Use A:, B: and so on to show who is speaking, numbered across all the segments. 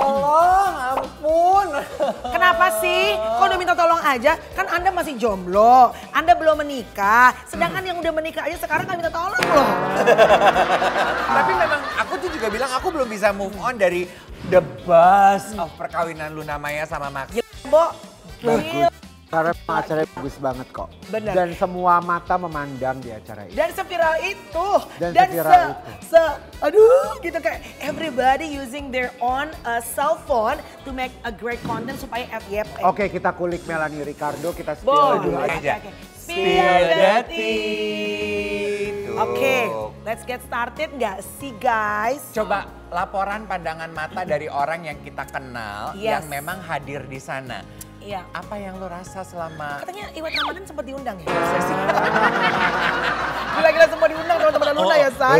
A: tolong, ampun.
B: Kenapa sih? Kok udah minta tolong aja? Kan Anda masih jomblo, Anda belum menikah. Sedangkan yang udah menikah aja sekarang kan minta tolong loh.
A: Tapi memang aku tuh juga bilang aku belum bisa move on dari the buzz of perkawinan Luna Maya sama Max.
B: Bo,
C: Bagus. Karena acaranya bagus banget kok.
B: Benar.
C: Dan semua mata memandang di acara ini.
B: dan seviral itu.
C: Dan seviral itu.
B: Aduh, gitu kayak everybody using their own cell phone to make a great content supaya FYP.
C: Oke, kita kulik Melanie Ricardo, kita spill
B: Boleh.
C: dulu aja.
A: aja.
B: Spill the
A: tea.
B: tea. Oke, let's get started nggak sih guys?
A: Coba laporan pandangan mata dari orang yang kita kenal
B: Yes.
A: yang memang hadir di sana.
B: Iya.
A: Apa yang lo rasa selama
B: Katanya Iwet Ramadan sempat diundang ya? Gila-gila semua diundang teman-teman Luna ya, Say.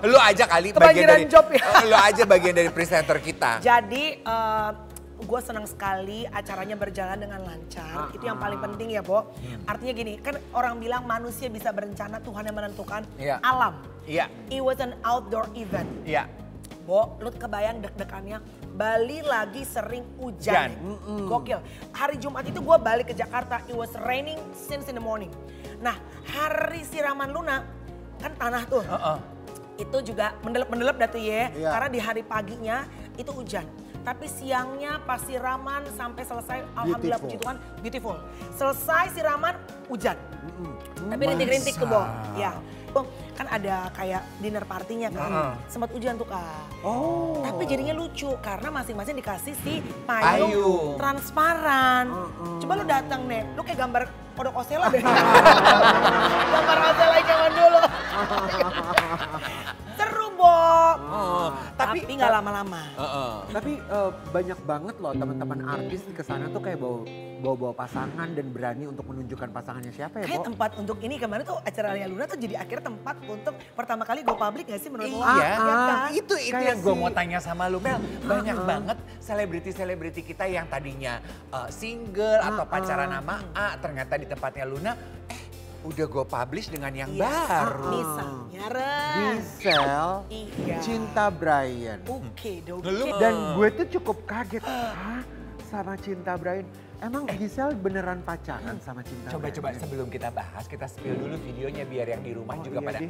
A: Lu aja kali
B: Kebanjiran job ya.
A: Lu aja bagian dari presenter kita.
B: Jadi gue senang sekali acaranya berjalan dengan lancar. Itu yang paling penting ya, Bo. Artinya gini, kan orang bilang manusia bisa berencana, Tuhan yang menentukan.
A: Iya.
B: Alam.
A: Iya.
B: It was an outdoor event.
A: Iya.
B: Bo, lu kebayang deg-degannya Bali lagi sering hujan. Gokil. Hari Jumat itu gue balik ke Jakarta, it was raining since in the morning. Nah, hari siraman Luna, kan tanah tuh. Itu juga mendelep-mendelep dah tuh ya.
C: Iya.
B: Karena di hari paginya itu hujan. Tapi siangnya pas siraman sampai selesai, alhamdulillah puji Tuhan, beautiful. Selesai siraman, hujan. Tapi rintik-rintik tuh, Bo. Ya. Kan ada kayak dinner partinya kan, sempat hujan tuh Kak.
C: Oh.
B: Tapi jadinya lucu karena masing-masing dikasih si
A: Payung.
B: payung transparan. Coba lu datang nih, lu kayak gambar kodok Osela deh. Gambar Osela zaman dulu. Seru Bo. Tapi nggak lama-lama.
C: Tapi banyak banget loh teman-teman artis di kesana tuh kayak bawa pasangan dan berani untuk menunjukkan pasangannya siapa ya,
B: Kayak
C: Bo?
B: tempat untuk ini kemarin tuh acaranya Luna tuh jadi akhirnya tempat untuk pertama kali go public gak sih menurut lo?
A: Iya,
B: kan?
A: itu
C: Kayak
A: yang gue
C: si-
A: mau tanya sama lu Mel. Banyak banget selebriti-selebriti kita yang tadinya single atau pacaran sama A, ternyata di tempatnya Luna, udah gue publish dengan yang baru.
B: Misalnya Ren.
C: Giselle,
B: Iya.
C: Cinta Brian.
B: Oke,
A: Lu-
C: Dan gue tuh cukup kaget, hah sama Cinta Brian? Emang Giselle beneran pacaran sama Cinta Brian?
A: Coba-coba sebelum kita bahas, kita spill dulu videonya biar yang di rumah juga
C: iya
A: pada
C: deh.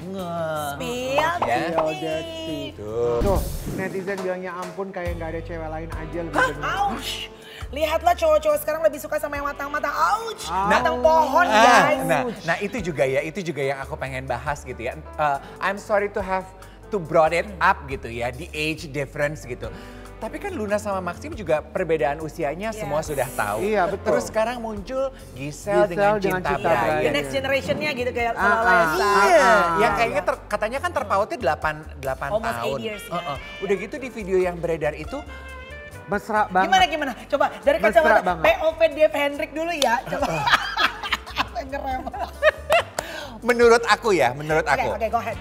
B: Spill
A: Ya.
C: Spill
B: tea.
C: the tea.
A: Tuh.
C: Tuh, netizen bilangnya ampun kayak nggak ada cewek lain aja lebih bener.
B: Ouch. Lihatlah cowok-cowok sekarang lebih suka sama yang matang-matang. Ouch.
C: Nah,
B: Matang pohon guys.
A: Nah itu juga yang aku pengen bahas gitu ya. I'm sorry to have to brought it up gitu ya, the age difference gitu. Tapi kan Luna sama Maxim juga perbedaan usianya semua sudah tahu.
C: Iya, betul.
A: Terus sekarang muncul Giselle dengan Cinta
C: Cinta
A: Brian.
B: The next generationnya gitu kayak seolah-olah ya. Say.
A: Iya, yang kayaknya katanya kan terpautnya 8
B: Almost
A: tahun.
B: 8 years, ya.
A: Udah gitu di video yang beredar itu
C: Mesra banget.
B: Gimana? Coba dari
C: Mesra
B: kacamata
C: banget.
B: POV Dave Hendrik dulu ya. Coba. Ngerem.
A: menurut aku.
B: Oke, go ahead.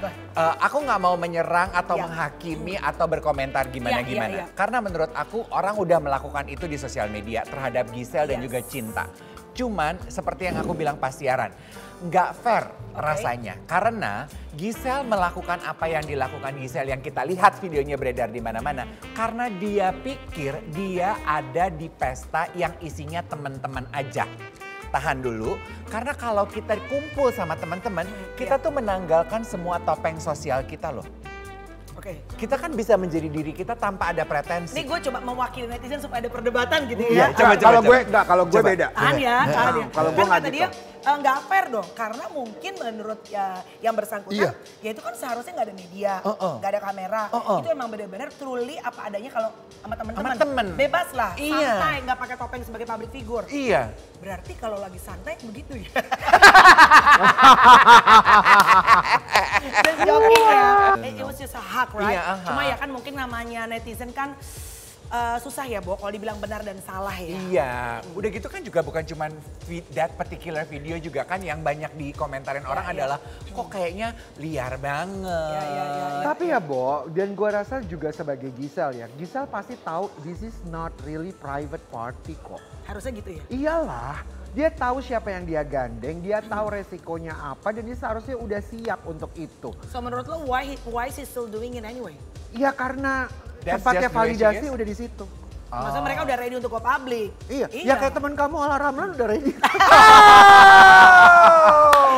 A: Aku nggak mau menyerang atau
B: Iya.
A: menghakimi atau berkomentar gimana.
B: Iya.
A: Karena menurut aku orang udah melakukan itu di sosial media terhadap Giselle dan
B: Yes.
A: juga Cinta. Cuman seperti yang aku bilang pas siaran, nggak fair rasanya. Karena Giselle melakukan apa yang dilakukan Giselle yang kita lihat videonya beredar di mana-mana. Karena dia pikir dia ada di pesta yang isinya teman-teman aja. Tahan dulu, karena kalau kita kumpul sama teman-teman, kita tuh menanggalkan semua topeng sosial kita loh.
B: Oke.
A: Kita kan bisa menjadi diri kita tanpa ada pretensi.
B: Ini gue coba mewakili netizen supaya ada perdebatan gitu
C: Iya,
B: ya.
C: kalau gue enggak, kalau gue
A: Coba.
C: beda.
B: Tahan ya.
C: Kalau gue
B: Kan
C: nggak
B: kata
C: gitu.
B: dia nggak fair dong, karena mungkin menurut ya yang bersangkutan, ya itu kan seharusnya nggak ada media, nggak ada kamera, itu emang benar-benar truly apa adanya kalau sama teman-teman.
A: Sama temen.
B: Bebas lah,
A: Iya.
B: santai, nggak pakai topeng sebagai public figure.
A: Iya.
B: Berarti kalau lagi santai begitu ya. Just joking ya. It was just a hack, right?
A: Iya,
B: Cuma ya kan mungkin namanya netizen kan susah ya, Bo, kalau dibilang benar dan salah ya.
A: Iya, udah gitu kan juga bukan cuman that particular video juga kan yang banyak dikomentarin orang adalah kok kayaknya liar banget.
B: Iya.
C: Tapi ya Bo, dan gue rasa juga sebagai Giselle ya, Giselle pasti tahu this is not really private party kok.
B: Harusnya gitu ya.
C: Iyalah, dia tahu siapa yang dia gandeng, dia tahu resikonya apa dan dia seharusnya udah siap untuk itu.
B: So menurut lo why is he still doing it anyway?
C: Ya karena
A: That's
C: tempatnya
A: just the way she
C: validasi
A: is.
C: udah di situ.
B: Maksudnya mereka udah ready untuk go public.
C: Iya, ya kayak teman kamu Ola Ramlan udah ready.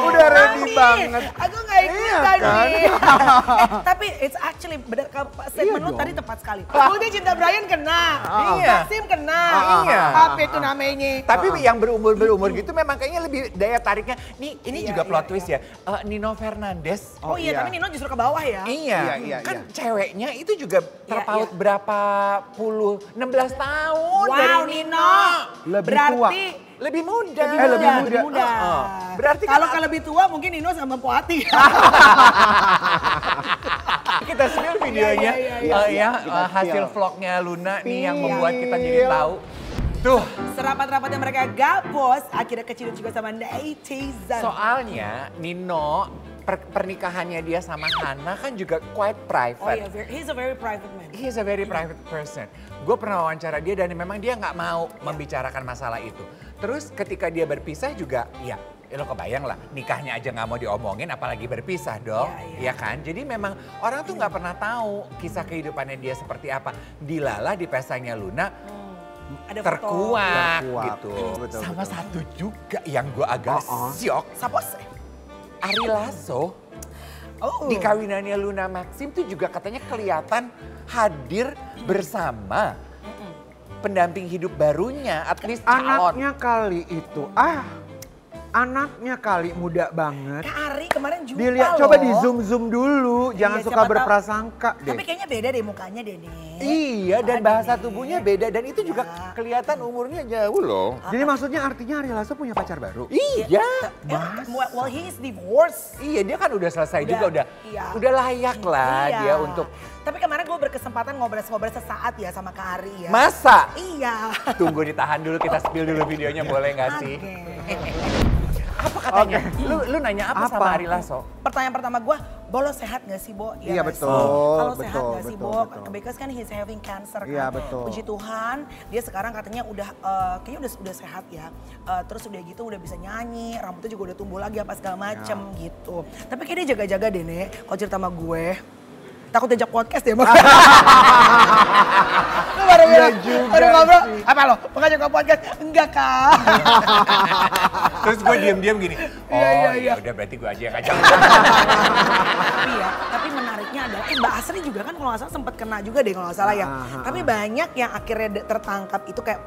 C: Udah ready
B: Amin.
C: banget.
B: Aku gak ikutan
C: kan?
B: nih. Tapi it's actually bener, statement lu
C: dong.
B: tadi tepat sekali. Udah Cinta Brian kena,
A: Iya.
B: Maxim kena.
A: Iya.
B: Apa itu namanya?
A: Tapi yang berumur gitu memang kayaknya lebih daya tariknya. Nih ini
B: Iya,
A: juga plot
B: iya,
A: twist ya. Nino Fernandes.
B: Oh iya, tapi Nino justru ke bawah ya.
A: Iya,
C: Iya,
A: kan
C: iya.
A: ceweknya itu juga terpaut
B: iya.
A: berapa puluh, 16 tahun
B: Wow,
A: dari
B: Nino.
C: Lebih
B: Berarti
A: Lebih muda.
C: lebih muda.
A: Berarti
B: kalau
A: kan
B: lebih tua mungkin Nino sama Poati.
A: kita spill videonya
C: iya. Kita
A: hasil
C: spill.
A: vlognya Luna nih yang
C: Spill.
A: membuat kita jadi tahu. Tuh,
B: Serapat-rapatnya mereka gabos, akhirnya keciduk juga sama netizen.
A: soalnya Nino pernikahannya dia sama Hana kan juga quite
B: Oh
A: private.
B: iya, he's a very private man.
A: He's a very private person. Gue pernah wawancara dia dan memang dia nggak mau membicarakan masalah itu. Terus ketika dia berpisah juga, ya lo kebayang lah nikahnya aja nggak mau diomongin apalagi berpisah dong.
B: Iya, iya.
A: Ya kan? Jadi memang orang tuh nggak pernah tahu kisah kehidupannya dia seperti apa. Dilala di pestanya Luna
B: Ada foto.
A: terkuak
C: Terkuak.
A: gitu.
C: Betul,
A: Sama
C: betul.
A: satu juga yang gue agak syok.
B: Sapos.
A: Ari Lasso
B: Oh.
A: di kawinannya Luna Maxim tuh juga katanya kelihatan hadir bersama pendamping hidup barunya, at least calon.
C: Anaknya kali itu, anaknya kali muda banget.
B: Kak Ari kemarin jumpa
C: Dilihat,
B: loh.
C: coba di zoom dulu, jangan
B: Iya,
C: suka
B: siapa tahu.
C: berprasangka
B: Tapi
C: deh.
B: kayaknya beda deh mukanya deh nih.
A: Iya, dan
B: Ada
A: bahasa
B: nih.
A: tubuhnya beda dan itu juga
B: Iya.
A: kelihatan umurnya jauh loh.
C: Jadi maksudnya artinya Ari Lasso punya pacar baru?
A: Iya.
B: Well, he is divorced.
A: Iya, dia kan udah selesai
B: Udah,
A: juga,
B: iya.
A: udah layak lah
B: Iya.
A: dia untuk
B: Tapi kemarin gue berkesempatan ngobrol-ngobrol sesaat ya sama Kak Ari ya.
A: masa.
B: Iya.
A: Tunggu ditahan dulu, kita spill dulu videonya boleh nggak sih?
B: Oke.
A: Apa katanya? Lu nanya apa sama
C: Apa?
A: Ari Lasso?
B: Pertanyaan pertama gue, Bolo sehat gak sih, Bo?
C: Iya,
B: nggak
C: betul,
B: sih? Kalau sehat
C: betul,
B: gak sih,
C: betul,
B: Bo?
C: betul.
B: Because kan he's having cancer kan.
C: Iya, betul.
B: Puji Tuhan, dia sekarang katanya udah, kayaknya udah sehat ya. Terus udah gitu udah bisa nyanyi, rambutnya juga udah tumbuh lagi apa segala macem gitu. Tapi kayak dia jaga-jaga deh, Nek. Kalau cerita sama gue, takut diajak podcast deh, Lu baru bilang,
C: juga
B: baru ngobrol,
C: sih.
B: apa lo? Mau ngajak ke podcast? Enggak, Kak.
A: Terus gue diam-diam gini,
B: Iya.
A: udah berarti gue aja yang ngajak.
B: Tapi menariknya adalah Mbak Asri juga kan kalau nggak salah sempat kena juga deh kalau nggak salah ya. Tapi banyak yang akhirnya tertangkap itu kayak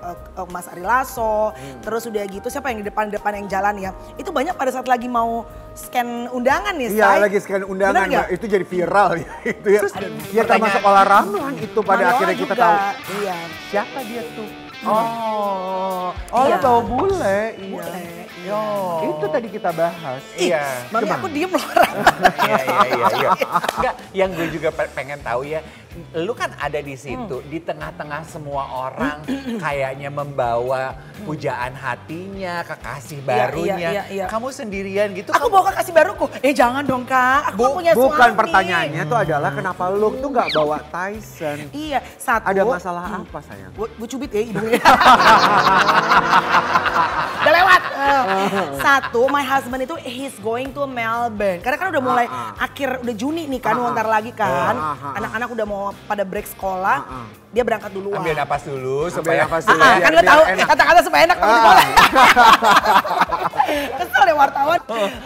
B: Mas Ari Lasso, terus udah gitu siapa yang di depan-depan yang jalan ya. Itu banyak pada saat lagi mau scan undangan nih,
C: Iya,
B: Say.
C: lagi scan undangan,
B: Bener nggak?
C: Mbak. Itu jadi viral ya. Itu ya.
A: Terus
C: Ya termasuk Ola Ramlan itu pada
B: Manual
C: akhirnya kita
B: juga.
C: tahu.
B: Iya.
C: Siapa dia tuh?
A: Oh,
C: Ola
B: Iya.
C: bawa bule. Iya.
B: Bule,
A: yo.
C: Itu tadi kita bahas.
A: Iya.
B: Mami
C: Gimana?
B: aku diem loh.
A: Iya. Enggak, yang gue juga pengen tahu ya, lu kan ada di situ, di tengah-tengah semua orang kayaknya membawa pujaan hatinya, kekasih barunya.
B: iya.
A: Kamu sendirian gitu.
B: Aku bawa kakak kasih baruku. Jangan dong, Kak. Aku kan punya suami.
C: Bukan pertanyaannya tuh adalah kenapa lu tuh nggak bawa Tyson?
B: Iya, satu.
C: Ada masalah apa sayang?
B: Gue cubit ya hidungnya. Udah lewat. Satu, my husband itu he's going to Melbourne. Karena kan udah mulai udah Juni nih kan, bentar lagi kan. Anak-anak udah mau pada break sekolah. Dia berangkat duluan.
A: Ambil napas dulu supaya
C: napas dulu.
B: Kan lo tahu kata-kata supaya enak kalau di sekolah. Kesel deh wartawan.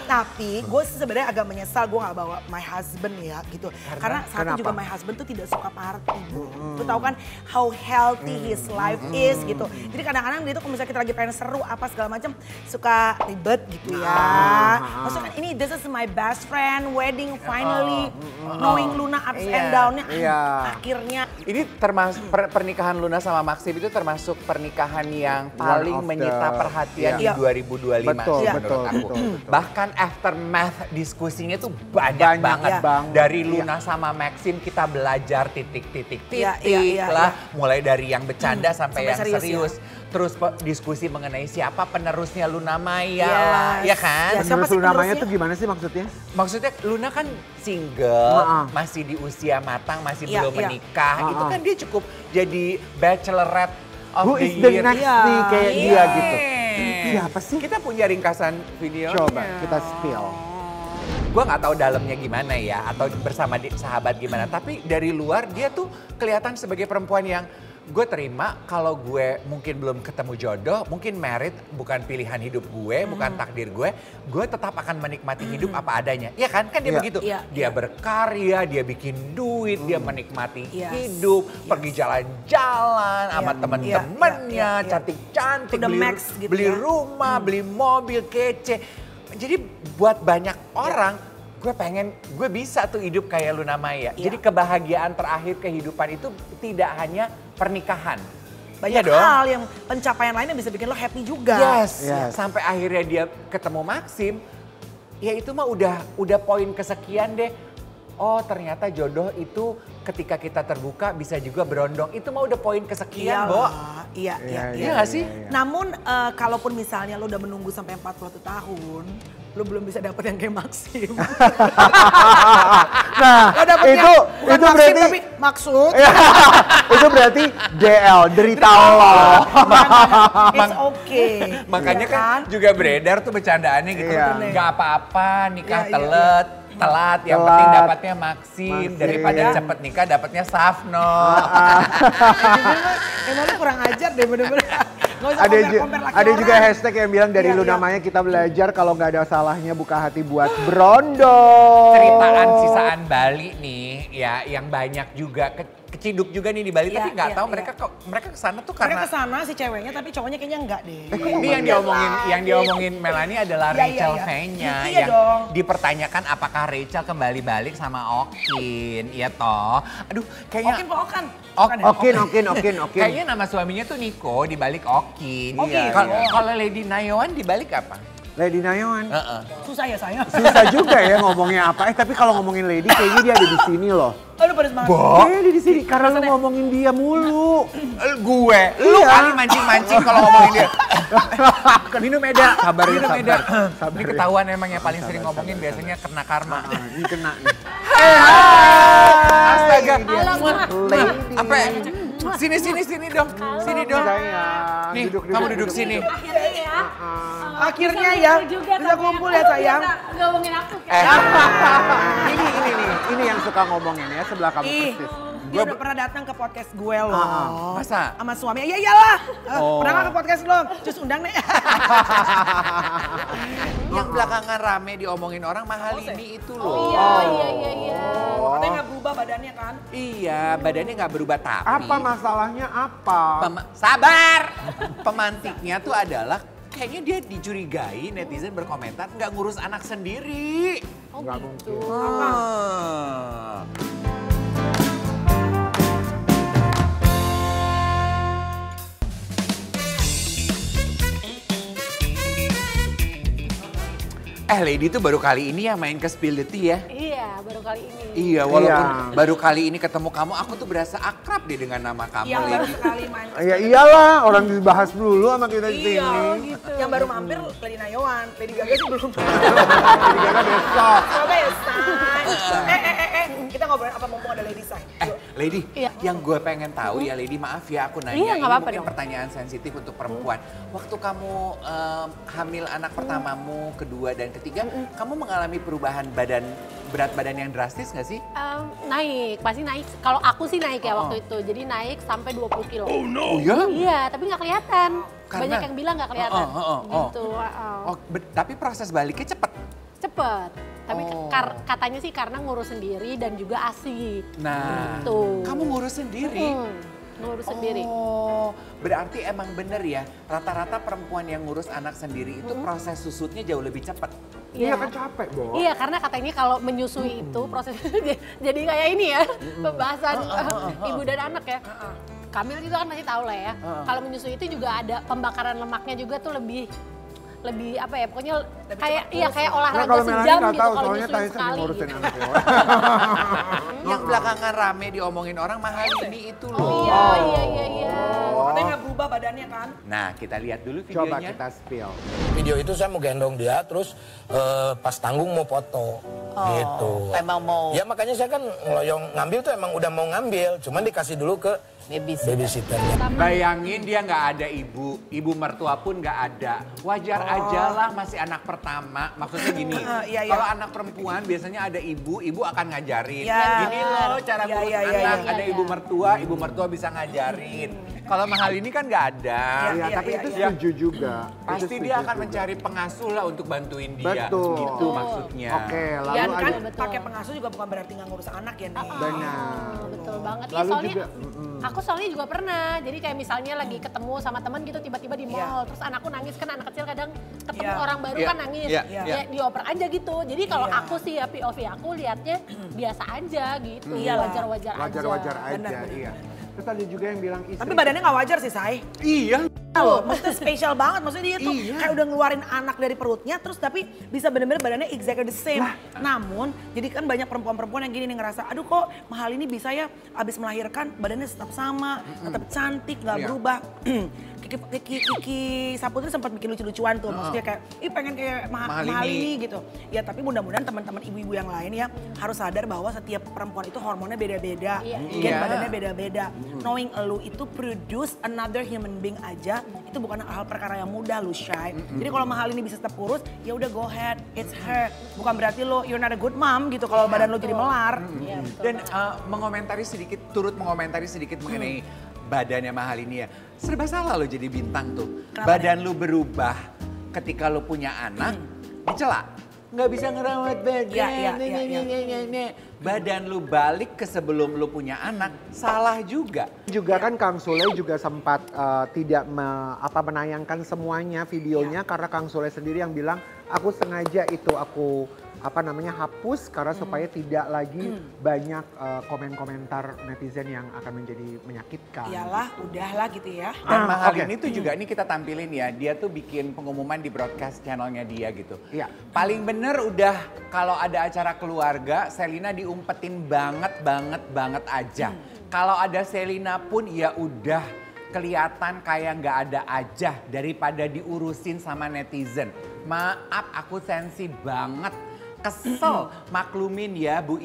B: Tapi gue sebenarnya agak menyesal gue gak bawa my husband ya gitu. Karena satu juga my husband tuh tidak suka party, Bu. Lu tahu kan how healthy his life is gitu. Jadi kadang-kadang dia tuh kalau misalnya kita lagi pengen seru apa segala macam suka ribet gitu ya. Maksudnya kan ini this is my best friend wedding finally knowing Luna ups and down-nya.
C: Iya.
B: Akhirnya
A: ini termasuk pernikahan Luna sama Maxim itu termasuk pernikahan yang paling
C: of the-
A: menyita perhatian
B: Iya.
A: di 2025
C: Betul,
A: sih
B: Iya.
A: menurut
C: betul,
A: aku.
C: betul.
A: Bahkan aftermath diskusinya tuh banyak
C: Banyak
A: banget.
C: banget.
A: Dari Luna sama Maxim kita belajar titik-titik
B: Iya,
A: lah. Mulai dari yang bercanda sampai yang
B: sampai
A: serius.
B: serius,
A: Terus diskusi mengenai siapa penerusnya Luna Maya lah, ya kan?
B: Yes. Siapa
C: Menurut
B: sih
C: lu namanya
B: penerusnya?
C: tuh gimana sih maksudnya?
A: Maksudnya Luna kan single,
C: Maaf.
A: masih di usia matang, masih
B: Iya,
A: belum
B: iya.
A: menikah. Itu
C: Maaf.
A: kan dia cukup jadi bachelorette of
C: Who
A: the
C: is the
A: year.
C: next
B: Iya.
C: nih kayak dia
A: Iya.
C: gitu. Siapa sih?
A: Kita punya ringkasan video.
C: Coba kita spill.
A: Gue nggak tahu dalamnya gimana ya, atau bersama sahabat gimana. Tapi dari luar dia tuh kelihatan sebagai perempuan yang gue terima kalau gue mungkin belum ketemu jodoh, mungkin married bukan pilihan hidup gue, bukan takdir gue tetap akan menikmati hidup apa adanya. Iya kan? Kan dia begitu. Dia berkarya, dia bikin duit, dia menikmati hidup, pergi jalan-jalan sama temen-temennya, cantik-cantik, beli rumah, beli mobil kece. Jadi buat banyak orang, gue bisa tuh hidup kayak Luna Maya. Jadi kebahagiaan terakhir kehidupan itu tidak hanya pernikahan.
B: Banyak hal yang pencapaian lainnya bisa bikin lo happy juga.
A: Yes. Sampai akhirnya dia ketemu Maxim, ya itu mah udah poin kesekian deh. Oh ternyata jodoh itu ketika kita terbuka bisa juga berondong. Itu mah udah poin kesekian, Bo.
B: Iya
A: nggak sih?
B: Namun kalaupun misalnya lo udah menunggu sampai 41 tahun, lo belum bisa dapet yang kayak Maxim.
C: Nah, itu
B: Maxim,
C: berarti
B: tapi maksud
C: itu berarti DL, derita Allah.
B: it's okay.
A: Makanya kan juga beredar tuh bercandaannya gitu. Nggak apa-apa nikah telat, yang penting dapatnya Maxim. Daripada cepet nikah dapatnya Safno.
B: Emang lu kurang ajar deh bener-bener.
C: Ada juga hashtag yang bilang dari Luna Maya kita belajar kalau nggak ada salahnya buka hati buat berondong.
A: Ceritaan sisaan Bali nih ya yang banyak juga keciduk juga nih di Bali tapi nggak tahu mereka kesana tuh karena
B: mereka kesana si ceweknya tapi cowoknya kayaknya enggak deh.
A: Ini yang diomongin Melanie adalah Rachel V-nya yang dipertanyakan apakah Rachel kembali balik sama Okin, iya toh. Aduh kayaknya
C: Okin.
A: Kayaknya nama suaminya tuh Nico dibalik Okin. Kalau Lady Nayawan dibalik apa?
C: Lady Nayawan.
B: Susah ya saya.
C: Susah juga ya ngomongnya apa. Tapi kalau ngomongin Lady kayaknya dia ada di sini loh.
B: Aduh pedes banget.
C: Dia ada di sini karena lu ngomongin dia mulu.
A: Lu kali mancing-mancing kalau ngomongin dia. Minum Eda. Sabar. Ini ketahuan emang yang paling sering ngomongin biasanya kena karma.
C: Ini kena nih.
A: Astaga.
C: Apa?
A: Sini dong.
C: Sayang.
A: Nih, kamu duduk sini.
B: Akhirnya ya. Bisa kumpul ya sayang.
D: Ngomongin aku.
C: Ini yang suka ngomongin ya sebelah kamu persis.
B: Dia udah pernah datang ke podcast gue loh.
A: Masa?
B: Sama suami. Ya iyalah. Pernah gak ke podcast lo? Cus undang nih.
A: Yang belakangan rame diomongin orang mahal ini itu loh.
D: Iya.
B: Katanya gak berubah badannya kan?
A: Iya, badannya nggak berubah tapi.
C: Apa masalahnya apa?
A: Sabar. Pemantiknya tuh adalah kayaknya dia dicurigai netizen berkomentar nggak ngurus anak sendiri.
C: Nggak mungkin.
A: Lady tuh baru kali ini ya main ke Spill the Tea ya?
D: Iya, baru kali ini.
A: Iya, walaupun baru kali ini ketemu kamu, aku tuh berasa akrab deh dengan nama kamu,
B: Yang baru
A: Lady.
B: sekali main.
C: Ya iyalah, orang dibahas dulu sama kita di sini.
D: Gitu.
B: Yang baru mampir Lady Nayawan. Lady Gaga sih belum.
C: Lady Gaga besok.
B: Coba ya, Say. Kita ngobrolin apa mumpung ada Lady Say.
A: Lady, yang gue pengen tahu ya Lady, maaf ya aku nanya,
D: Iya,
A: ini
D: nggak apa-apa
A: mungkin
D: dong.
A: pertanyaan sensitif untuk perempuan. Waktu kamu hamil anak pertamamu, kedua dan ketiga, kamu mengalami perubahan berat badan yang drastis nggak sih?
D: Naik, pasti naik. Kalau aku sih naik ya waktu itu. Jadi naik sampai 20 kilo.
A: Oh ya?
D: Iya, tapi nggak kelihatan.
A: Karena-
D: Banyak yang bilang nggak kelihatan. Gitu.
A: Tapi proses baliknya cepet.
D: Cepet. Tapi katanya sih karena ngurus sendiri dan juga ASI.
A: Nah,
D: Gitu.
A: kamu ngurus sendiri?
D: Ngurus sendiri.
A: Oh, berarti emang bener ya, rata-rata perempuan yang ngurus anak sendiri itu proses susutnya jauh lebih cepat.
C: Iya kan capek, Bo.
D: Iya, karena katanya kalau menyusui itu prosesnya jadi kayak ini ya, pembahasan ibu dan anak ya. Kamil juga kan masih tahu lah ya. Kalau menyusui itu juga ada pembakaran lemaknya juga tuh lebih apa ya, pokoknya kayak olahraga
C: kalau Melanie
D: sejam
C: nggak
D: gitu
C: tahu,
D: kalau
C: soalnya
D: nyusuin
C: Tyson yang
D: sekali
C: ngurusin
D: gitu.
C: anaknya.
A: Yang belakangan rame diomongin orang mahal ini itu loh.
D: Iya.
B: Katanya nggak berubah badannya kan?
A: Nah, kita lihat dulu
C: Coba
A: videonya.
C: kita spill.
E: Video itu saya mau gendong dia, terus pas tanggung mau foto. Gitu.
B: Emang mau.
E: Ya makanya saya kan ngeloyong ngambil tuh emang udah mau ngambil, cuman dikasih dulu ke babysitternya.
A: Bayangin dia nggak ada ibu mertua pun nggak ada. Wajar aja lah masih anak pertama. Maksudnya gini, kalau anak perempuan biasanya ada ibu akan ngajarin. Gini loh cara ngurus anak, ada ibu mertua bisa ngajarin. Kalau mahal ini kan nggak ada.
C: Iya, tapi itu setuju juga.
A: Pasti dia akan mencari pengasuh lah untuk bantuin dia.
C: Betul.
A: Gitu maksudnya.
C: Oke, lalu
B: Dan kan
C: ada...
B: pakai pengasuh juga bukan berarti nggak ngurus anak ya nih.
C: Benar.
D: Betul banget. Iya,
C: Lalu
D: soalnya
C: juga,
D: aku soalnya juga pernah. Jadi kayak misalnya lagi ketemu sama teman gitu tiba-tiba di mall, terus anakku nangis, kan anak kecil kadang ketemu orang baru kan nangis. Ya dioper aja gitu. Jadi kalau aku sih ya POV aku lihatnya biasa aja gitu. Wajar-wajar aja.
C: Wajar-wajar aja, iya. Terus ada juga yang bilang istri...
B: Tapi badannya nggak wajar sih, Say.
A: Iya.
B: Loh, maksudnya spesial banget. Maksudnya dia tuh kayak udah ngeluarin anak dari perutnya, terus tapi bisa bener-bener badannya exactly the same. Namun, jadi kan banyak perempuan-perempuan yang gini nih ngerasa, aduh kok mahal ini bisa ya abis melahirkan badannya tetap sama, tetap cantik, nggak berubah. Kiki Saputri sempat bikin lucu-lucuan tuh, maksudnya kayak, ih pengen kayak mahal ini gitu. Ya tapi mudah-mudahan teman-teman ibu-ibu yang lain ya harus sadar bahwa setiap perempuan itu hormonnya beda-beda, gen badannya beda-beda. Knowing lu itu produce another human being aja, itu bukan hal perkara yang mudah lu Shy. Jadi kalau mahal ini bisa tetap kurus, ya udah go ahead, it's her. Bukan berarti lo you're not a good mom gitu kalau badan lo jadi melar.
A: Dan turut mengomentari sedikit mengenai badannya mahal ini ya. Serba salah lo jadi bintang tuh. Badan lu berubah ketika lu punya anak, dicela. Nggak bisa ngerawat badan. Badan lu balik ke sebelum lu punya anak, salah juga.
C: Juga kan Kang Sule juga sempat tidak menayangkan semuanya videonya karena Kang Sule sendiri yang bilang aku sengaja itu aku hapus karena supaya tidak lagi banyak komen-komentar netizen yang akan menjadi menyakitkan.
B: Iyalah, udahlah gitu ya.
A: Dan mahal ini tuh juga, ini kita tampilin ya, dia tuh bikin pengumuman di broadcast channelnya dia gitu.
C: Iya.
A: Paling bener udah kalau ada acara keluarga, Selina diumpetin banget aja. Kalau ada Selina pun ya udah kelihatan kayak nggak ada aja daripada diurusin sama netizen. Maaf, aku sensi banget. Kesel, maklumin ya bu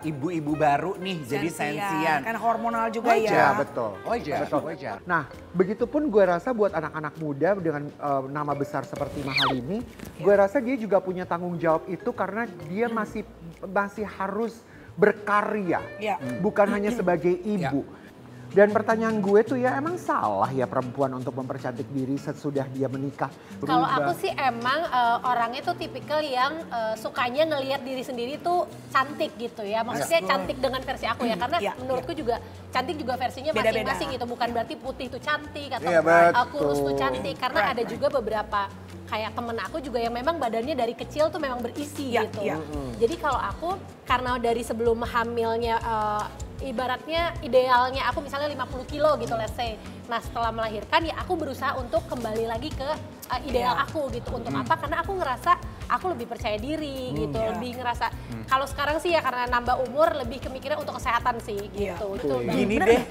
A: ibu-ibu baru nih jadi sensian.
B: Kan hormonal juga
C: ya.
B: Betul.
A: Wajar.
C: Nah, begitupun gue rasa buat anak-anak muda dengan nama besar seperti Mahal ini, gue rasa dia juga punya tanggung jawab itu karena dia masih harus berkarya, bukan hanya sebagai ibu. Dan pertanyaan gue tuh ya emang salah ya perempuan untuk mempercantik diri sesudah dia menikah?
D: Kalau aku sih emang orangnya tuh tipikal yang sukanya ngelihat diri sendiri tuh cantik gitu ya. Maksudnya cantik dengan versi aku ya. Karena menurutku juga cantik juga versinya masing-masing gitu. Bukan berarti putih itu cantik atau kurus tuh cantik. Karena ada juga beberapa kayak temen aku juga yang memang badannya dari kecil tuh memang berisi gitu. Jadi kalau aku karena dari sebelum hamilnya ibaratnya idealnya aku misalnya 50 kilo gitu let's say. Nah setelah melahirkan ya aku berusaha untuk kembali lagi ke ideal aku gitu. Untuk apa? Karena aku ngerasa aku lebih percaya diri gitu. Lebih ngerasa kalau sekarang sih ya karena nambah umur lebih kemikirnya untuk kesehatan sih gitu.
A: Gini deh,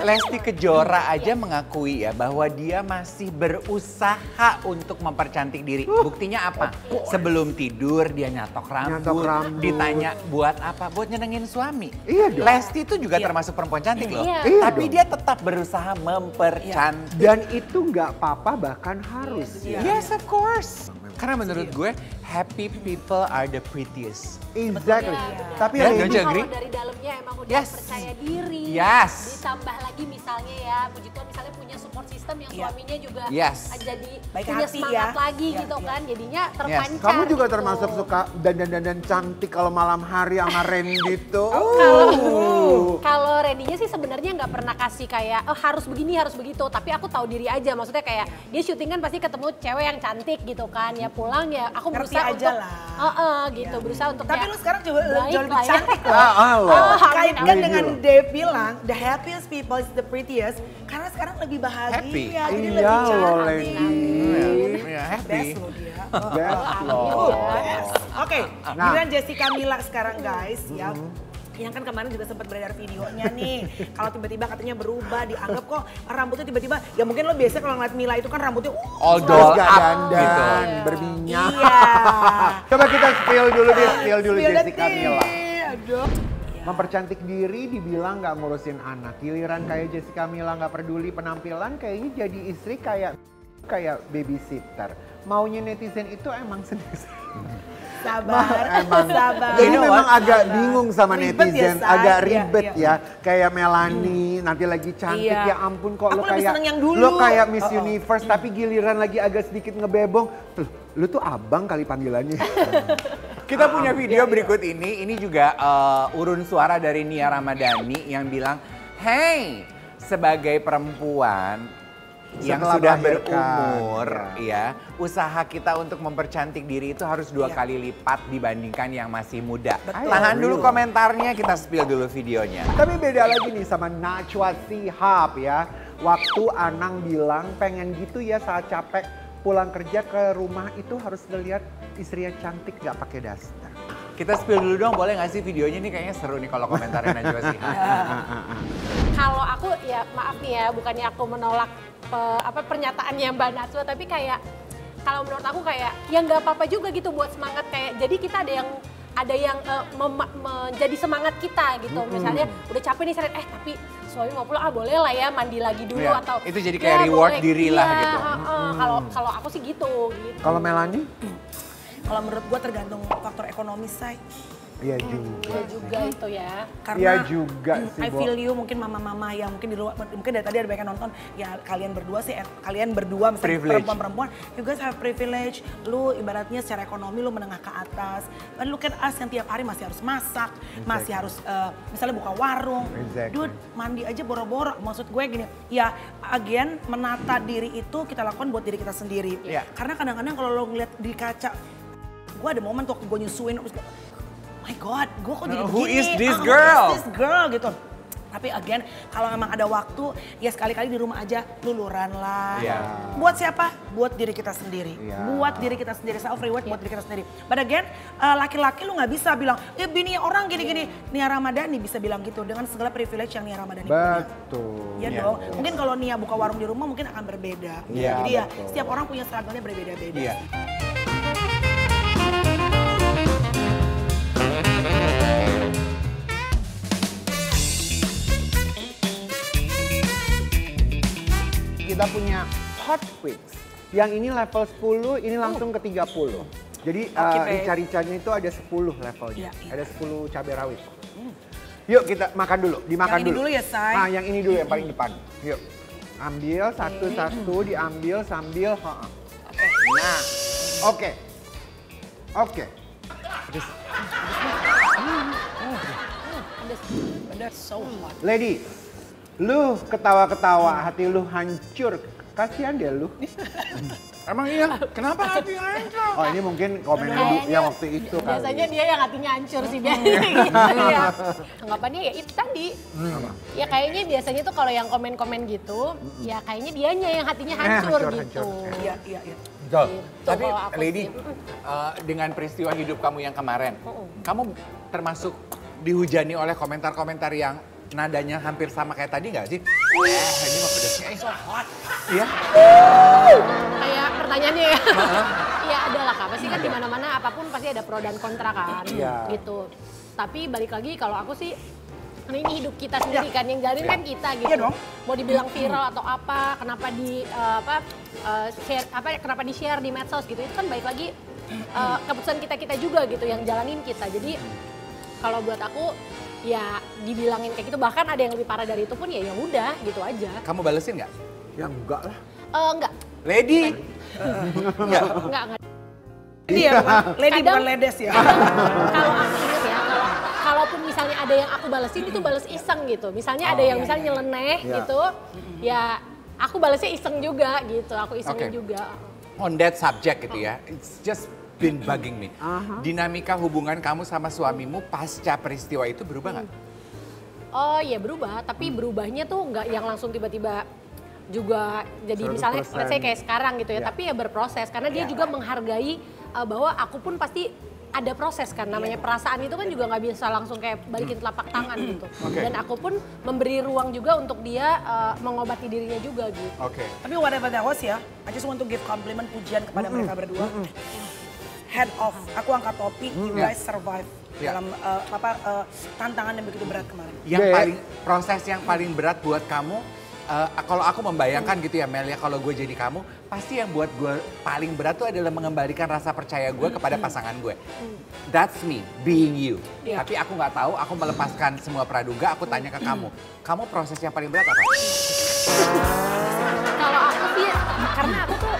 A: Lesti Kejora aja mengakui ya bahwa dia masih berusaha untuk mempercantik diri. Buktinya apa? Sebelum tidur dia nyatok rambut. Ditanya buat apa? Buat nyenengin suami.
C: Iya dong.
A: Lesti itu juga termasuk perempuan cantik loh. Tapi
C: dong.
A: dia tetap berusaha mempercantik.
C: Dan itu nggak apa-apa bahkan harus.
A: Yes of course. Karena menurut gue happy people are the prettiest.
C: Exactly. Tapi
D: kalau dari dalamnya emang udah percaya diri. Ditambah lagi misalnya ya, puji Tuhan misalnya punya support system yang suaminya juga jadi punya semangat lagi gitu kan. Jadinya terpancar.
C: Kamu juga termasuk suka dandan cantik kalau malam hari sama Randy tuh.
D: Kalau Randy-nya sih sebenarnya nggak pernah kasih kayak harus begini harus begitu. Tapi aku tahu diri aja. Maksudnya kayak dia syuting kan pasti ketemu cewek yang cantik gitu kan. Ya pulang ya aku berusaha untuk gitu berusaha untuk
B: tapi lu sekarang juga jauh lebih
D: ya.
B: cantik kaitkan dengan Dave bilang the happiest people is the prettiest karena sekarang lebih bahagia jadi lebih cantik. Best lo dia.
C: Best.
B: Oke, giliran Jessica Mila sekarang guys ya. Yang kan kemarin juga sempat beredar videonya nih. Kalau tiba-tiba katanya berubah, dianggap kok rambutnya tiba-tiba. Ya mungkin lo biasa kalau ngeliat Mila itu kan rambutnya
A: all doll
C: Gak
A: up
C: dandan,
A: gitu.
C: berminyak.
B: Iya.
C: Coba kita spill dulu deh, spill dulu
B: Spill the
C: Jessica
B: tea.
C: Mila.
B: Aduh.
C: Mempercantik diri dibilang nggak ngurusin anak. Giliran kayak Jessica Mila nggak peduli penampilan, kayaknya jadi istri kayak babysitter. Maunya netizen itu emang sendiri.
B: Sabar,
C: Emang.
B: sabar.
C: Jadi
A: You know
C: memang
A: what?
C: agak bingung sama
B: Ribet ya,
C: netizen,
B: Say.
C: agak
B: Iya,
C: ribet
B: iya.
C: ya. Kayak Melanie, nanti lagi cantik,
B: Iya.
C: ya ampun kok
B: Aku
C: lo
B: lebih
C: kayak
B: seneng yang dulu.
C: lo kayak Miss Universe, tapi giliran lagi agak sedikit ngebebong, lu tuh abang kali panggilannya.
A: Kita punya video berikut ini juga urun suara dari Nia Ramadhani yang bilang, hey, sebagai perempuan yang
C: Setelah
A: sudah
C: melahirkan,
A: berumur, ya, usaha kita untuk mempercantik diri itu harus 2
B: Iya.
A: kali lipat dibandingkan yang masih muda.
B: Betul.
A: Tahan dulu
C: Real.
A: komentarnya, kita spill dulu videonya.
C: Tapi beda lagi nih sama Najwa Shihab ya. Waktu Anang bilang pengen gitu ya saat capek pulang kerja ke rumah itu harus ngeliat istrinya cantik gak pakai daster.
A: Kita spill dulu dong, boleh nggak sih videonya nih kayaknya seru nih kalau komentarnya Najwa Shihab.
D: Kalau aku ya maaf nih ya, bukannya aku menolak pernyataannya Mbak Najwa, tapi kayak kalau menurut aku kayak ya nggak apa-apa juga gitu buat semangat kayak jadi kita ada yang menjadi semangat kita gitu. Misalnya udah capek nih seret tapi suami mau pulang boleh lah ya mandi lagi dulu
A: Iya,
D: atau
A: itu jadi kayak reward diri lah
D: Iya,
A: gitu.
D: Kalau aku sih gitu.
C: Kalau Melanie?
B: Kalau menurut gue tergantung faktor ekonomi, Say.
C: Iya juga.
D: Iya juga itu ya.
B: Karena
C: Iya juga sih,
B: I
C: Bo.
B: feel you mungkin mama-mama yang mungkin di luar, mungkin dari tadi ada banyak yang nonton, ya kalian berdua misalnya
A: Privilege.
B: perempuan-perempuan, you guys have privilege, lu ibaratnya secara ekonomi lu menengah ke atas, but look at us yang tiap hari masih harus masak, masih harus misalnya buka warung,
C: Exactly.
B: dude mandi aja boro-boro, maksud gue gini, ya again menata diri itu kita lakukan buat diri kita sendiri,
A: Iya.
B: karena kadang-kadang kalau lo ngeliat di kaca, gue ada momen tuh waktu gue nyusuin, my God, gue kok jadi
A: Who
B: begini?
A: is this
B: Who
A: girl?
B: is this girl gitu. Tapi again, kalau memang ada waktu, ya sekali-kali di rumah aja luluran lah.
A: Iya.
B: Buat siapa? Buat diri kita sendiri.
C: Iya.
B: Buat diri kita sendiri, self reward buat diri kita sendiri. But again, laki-laki lu nggak bisa bilang, bini orang gini-gini. Nia Ramadhani bisa bilang gitu dengan segala privilege yang Nia Ramadhani punya.
C: Betul.
B: Iya
A: Iya.
B: dong. Mungkin kalau Nia buka warung di rumah mungkin akan berbeda.
A: Iya,
B: Jadi ya
C: betul.
B: setiap orang punya struggle-nya berbeda-beda.
A: Iya.
C: Kita punya Hot Wings. Yang ini level 10, ini langsung ke 30. Jadi
B: Oke, baik.
C: rica-ricanya itu ada 10 levelnya.
B: Iya, iya.
C: Ada 10 cabai rawit. Yuk kita makan dulu, dimakan
B: Yang ini dulu ya, Say.
C: Nah yang ini dulu yang paling depan. Yuk. Ambil satu-satu, diambil sambil. Nah, oke. Oke.
B: That's so hot.
C: Lady, lu ketawa-ketawa, hati lu hancur. Kasihan deh lu.
A: Emang iya, kenapa hati hancur?
C: Oh ini mungkin komen dulu yang waktu itu kali.
D: Biasanya dia yang hatinya hancur sih biasanya gitu ya. Anggapannya ya itu tadi. Ya kayaknya biasanya tuh kalau yang komen-komen gitu, ya kayaknya dianya yang hatinya hancur
C: hancur,
D: gitu.
C: hancur.
B: Iya, iya, iya.
A: Betul.
D: Gitu
A: Tapi
D: kalau aku
A: Lady,
D: sih.
A: dengan peristiwa hidup kamu yang kemarin, kamu termasuk dihujani oleh komentar-komentar yang nadanya hampir sama kayak tadi nggak sih? Ini mah pedasnya so hot. Iya.
D: Kayak pertanyaannya ya. Iya ada lah Kak, pasti kan di mana-mana apapun pasti ada pro dan kontra kan.
C: Iya.
D: Gitu. Tapi balik lagi kalau aku sih karena ini hidup kita sendiri kan, yang jalanin kan kita gitu.
B: Iya dong.
D: Mau dibilang viral atau apa, kenapa kenapa di share di medsos gitu, itu kan balik lagi keputusan kita juga gitu, yang jalanin kita. Jadi kalau buat aku ya dibilangin kayak gitu, bahkan ada yang lebih parah dari itu pun ya udah gitu aja.
A: Kamu balesin nggak?
C: Ya enggak lah.
D: Enggak,
A: Lady? Enggak.
D: enggak.
B: Ini ya, lady
D: Kadang-
B: bukan ledes ya.
D: Kalau aku ingat ya, kalaupun misalnya ada yang aku balesin itu bales iseng gitu. Misalnya ada yang misalnya nyeleneh gitu, ya aku balesnya iseng juga gitu, aku isengin
A: Oke.
D: juga.
A: On that subject gitu ya, it's just been bugging me. Dinamika hubungan kamu sama suamimu pasca peristiwa itu berubah nggak?
D: Oh iya berubah, tapi berubahnya tuh nggak yang langsung tiba-tiba juga jadi
C: 100%.
D: misalnya let's say kayak sekarang gitu ya,
C: Ya.
D: tapi ya berproses karena dia juga menghargai bahwa aku pun pasti ada proses kan, namanya perasaan itu kan juga nggak bisa langsung kayak balikin telapak tangan gitu. Dan aku pun memberi ruang juga untuk dia mengobati dirinya juga gitu.
B: Tapi whatever that was ya, I just want to give compliment pujian kepada mereka berdua. Head off, aku angkat topi, you guys survive dalam tantangan yang begitu berat kemarin.
A: Yang paling proses yang paling berat buat kamu, kalau aku membayangkan gitu ya Mel ya, kalau gue jadi kamu, pasti yang buat gue paling berat tuh adalah mengembalikan rasa percaya gue kepada pasangan gue. That's me, being you. Tapi aku nggak tahu, aku melepaskan semua praduga, aku tanya ke kamu. Kamu proses yang paling berat apa?
D: Kalau aku sih, karena aku tuh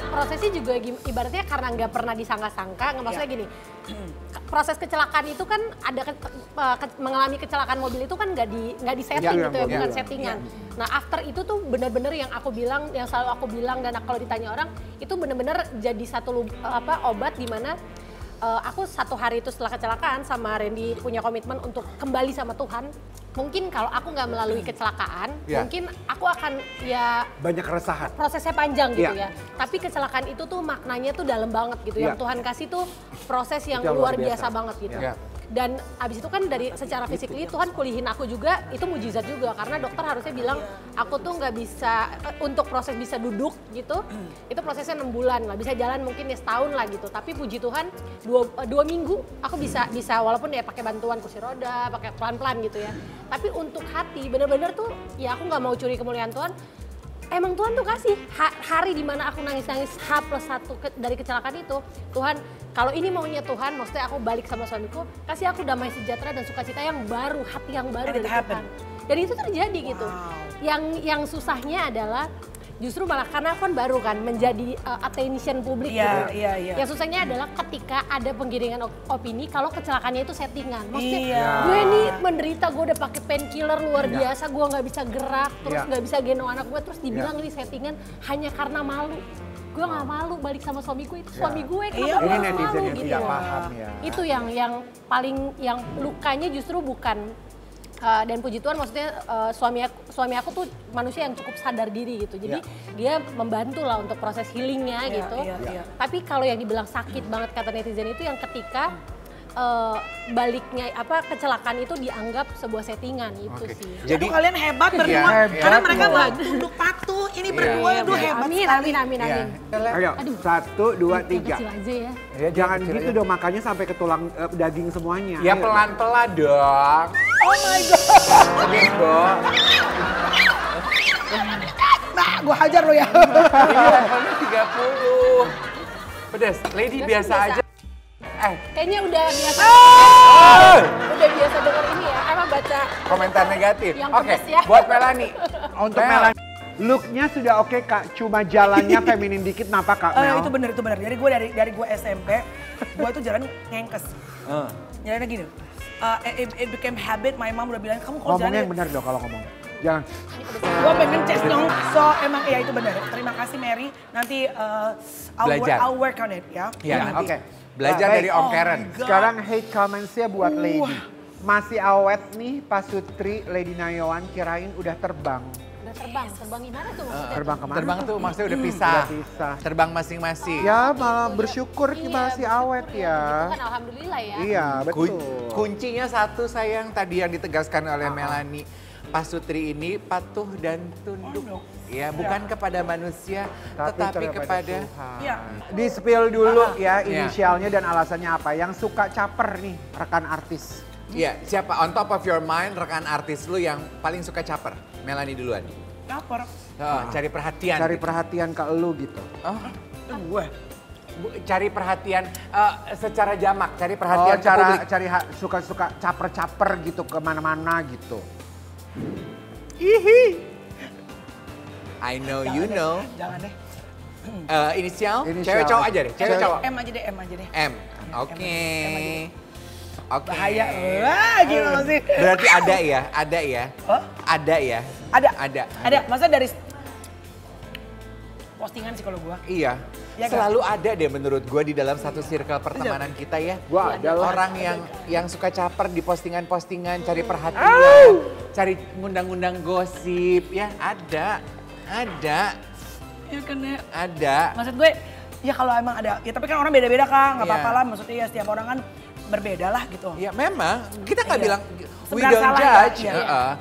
D: prosesnya juga ibaratnya karena nggak pernah disangka-sangka, maksudnya gini, proses kecelakaan itu kan ada mengalami kecelakaan mobil itu kan nggak di setting gitu ya, bukan settingan. Nah after itu tuh bener-bener yang aku bilang, yang selalu aku bilang dan kalau ditanya orang itu bener-bener jadi satu obat di mana aku 1 hari itu setelah kecelakaan sama Randy punya komitmen untuk kembali sama Tuhan. Mungkin kalau aku nggak melalui kecelakaan, mungkin aku akan ya
C: banyak keresahan.
D: Prosesnya panjang gitu ya. Tapi kecelakaan itu tuh maknanya tuh dalam banget gitu. Yang Tuhan kasih tuh proses yang luar biasa banget gitu. Dan abis itu kan dari secara physically Tuhan pulihin aku juga, itu mujizat juga. Karena dokter harusnya bilang aku tuh nggak bisa, untuk proses bisa duduk gitu, itu prosesnya 6 bulan lah. Bisa jalan mungkin ya setahun lah gitu. Tapi puji Tuhan 2 minggu aku bisa walaupun ya pakai bantuan kursi roda, pakai pelan-pelan gitu ya. Tapi untuk hati bener-bener tuh ya aku nggak mau curi kemuliaan Tuhan. Emang Tuhan tuh kasih hari dimana aku nangis-nangis H+1 dari kecelakaan itu. Tuhan, kalau ini maunya Tuhan, maksudnya aku balik sama suamiku, kasih aku damai sejahtera dan sukacita yang baru, hati yang baru dari Tuhan. Dan itu terjadi gitu. Yang susahnya adalah justru malah karena aku kan baru kan menjadi attention publik gitu. Yang susahnya adalah ketika ada penggiringan opini kalau kecelakaannya itu settingan. Maksudnya gue nih menderita, gue udah pakai painkiller luar biasa, gue nggak bisa gerak, terus nggak bisa gendong anak gue, terus dibilang ini settingan hanya karena malu. Gue nggak malu balik sama suamiku, itu suami gue, kenapa gue harus malu gitu. Itu yang paling, yang lukanya justru bukan. Dan puji Tuhan maksudnya suami aku tuh manusia yang cukup sadar diri gitu. Jadi dia membantu lah untuk proses healingnya gitu. Tapi kalau yang dibilang sakit banget kata netizen itu yang ketika baliknya kecelakaan itu dianggap sebuah settingan itu sih.
B: Jadi kalian hebat berdua karena mereka tunduk patuh. Ini berdua itu hebat.
D: Amin.
C: Ayo, 1, 2, 3.
D: Kecil aja ya.
C: Jangan gitu dong, makanya sampai ke tulang daging semuanya.
A: Ya pelan-pelan dong.
B: Oh my God.
A: Gitu.
B: Nah, gue hajar lo ya.
A: Ini levelnya 30. Pedas, lady biasa aja.
D: Kayaknya udah biasa. Udah biasa denger ini ya, emang baca
A: Komentar negatif. Oke,
D: ya.
A: buat Melanie.
C: Untuk Melanie. Looknya sudah oke Kak, cuma jalannya feminin dikit, kenapa Kak Mel?
B: Itu benar. Jadi gue dari gue SMP, gue itu jalan ngengkes. Jalannya gini. It became habit, my mom udah bilang, kamu kalau jalan...
C: Ngomongnya yang benar dong kalau ngomong. Jangan.
B: Gue pengen chest nyong, so emang ya itu benar. Terima kasih Mary, nanti I'll work on it ya.
A: Ya, oke. Belajar dari Om Karen.
C: Sekarang hate comments-nya buat Lady. Masih awet nih Pak Sutri, Lady Nayawan kirain udah terbang.
D: Udah terbang gimana tuh maksudnya?
C: Terbang kemana?
A: Terbang tuh maksudnya udah pisah.
C: Udah pisah.
A: Terbang masing-masing.
C: Ya malah bersyukur nih masih awet ya.
D: Itu kan alhamdulillah ya.
C: Iya betul.
A: Kuncinya satu sayang tadi yang ditegaskan oleh Melanie. Pak Sutri ini patuh dan tunduk. Ya, bukan kepada manusia, tetapi kepada
C: Tuhan. Di spill dulu ya inisialnya dan alasannya apa. Yang suka caper nih rekan artis.
A: Iya, siapa on top of your mind rekan artis lu yang paling suka caper? Melanie duluan.
B: Caper?
A: Cari perhatian.
C: Cari
A: gitu.
C: perhatian ke lu gitu.
B: Gue?
A: Cari perhatian secara jamak, cari perhatian ke publik.
C: Suka-suka caper-caper gitu kemana-mana gitu.
A: I know you know.
B: Jangan deh.
A: Inisial? Cewek cowok aja deh. Cewek cowok.
B: M aja deh.
A: M. Oke. Oke.
B: Bahaya. Gila sih.
A: Berarti ada ya? Ada ya? Ada ya?
B: Ada. Masa dari postingan sih kalau gua.
A: Iya.
B: Ya,
A: selalu ada deh menurut gue di dalam satu circle pertemanan kita ya.
C: Gua ada
A: orang yang suka caper di postingan-postingan, cari perhatian, cari ngundang-ngundang gosip ya. Ada.
B: Ya kan ya.
A: Ada.
B: Maksud gue Ya kalau emang ada, ya tapi kan orang beda-beda Kak, nggak
A: Iya.
B: apa-apa lah. Maksudnya ya setiap orang kan berbeda lah gitu.
A: Ya memang, kita nggak
B: Iya.
A: bilang we
B: Seberang
A: don't
B: salah,
A: judge.
B: iya.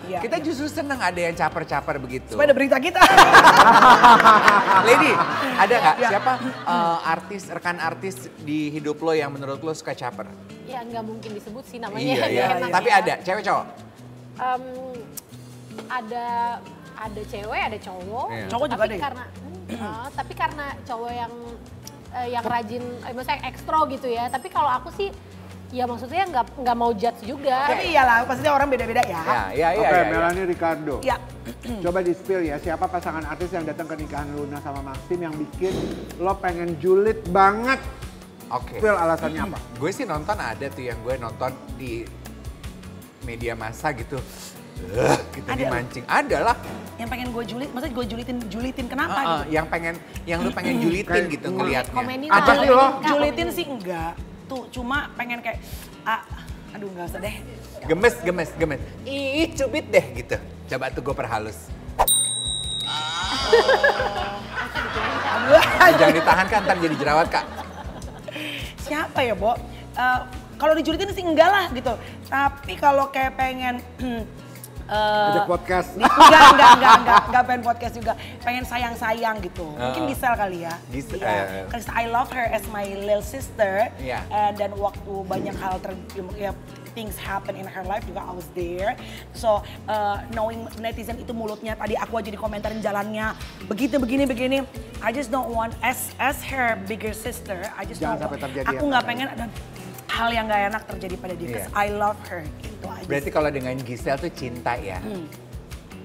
B: Iya.
A: Kita justru senang ada yang caper-caper begitu.
B: Supaya ada berita kita.
A: Lady, ada nggak
B: Ya.
A: siapa artis, rekan artis di hidup lo yang menurut lo suka caper?
D: Ya nggak mungkin disebut sih namanya.
A: Iya, iya.
D: Enak
A: Tapi
D: ya.
A: ada, cewek cowok?
D: Em, ada cewek, ada cowok.
A: Iya.
B: Cowok juga
D: tapi
B: ada ya?
D: tapi karena cowok yang rajin, maksudnya ekstro gitu ya. Tapi kalau aku sih, ya maksudnya nggak mau judge juga.
B: Tapi iyalah, pastinya orang beda-beda ya.
A: Ya,
C: Oke, Melanie Ricardo.
B: Ya.
C: Coba di spill ya, siapa pasangan artis yang datang ke nikahan Luna sama Maxim yang bikin lo pengen julid banget?
A: Oke.
C: Spill alasannya apa?
A: Gue sih nonton ada tuh yang gue nonton di media massa gitu. Kita
B: Ada.
A: dimancing. Ada lah.
B: Yang pengen gue maksudnya gue julitin kenapa gitu?
A: Yang lu pengen julitin
C: Kayak
A: gitu
C: cuma-
A: ngelihatnya.
D: Komenin
C: Apa
D: lah,
C: sih lo?
B: Julitin sih enggak. Tuh cuma pengen kayak, aduh nggak usah deh.
A: Gemes. Ih, cubit deh gitu. Coba tuh gue perhalus. Jangan ditahan kan, ntar jadi jerawat Kak.
B: Siapa ya, Bo? Kalau dijulitin sih enggak lah gitu. Tapi kalau kayak pengen
C: Ada podcast.
B: enggak pengen podcast juga. Pengen sayang-sayang gitu. Mungkin Giselle kali ya.
A: Giselle.
B: Because I love her as my little sister.
A: Iya.
B: Dan waktu banyak hal things happen in her life juga I was there. So knowing netizen itu mulutnya tadi aku aja dikomentarin jalannya begitu begini. I just don't want as her bigger sister. I just
C: Jangan
B: don't
C: sampai
B: want.
C: terjadi
B: Aku
C: yang
B: nggak
C: terjadi.
B: pengen ada hal yang nggak enak terjadi pada dia. Because
A: Iya.
B: I love her. Gitu aja.
A: Berarti kalau dengan Giselle tuh cinta ya?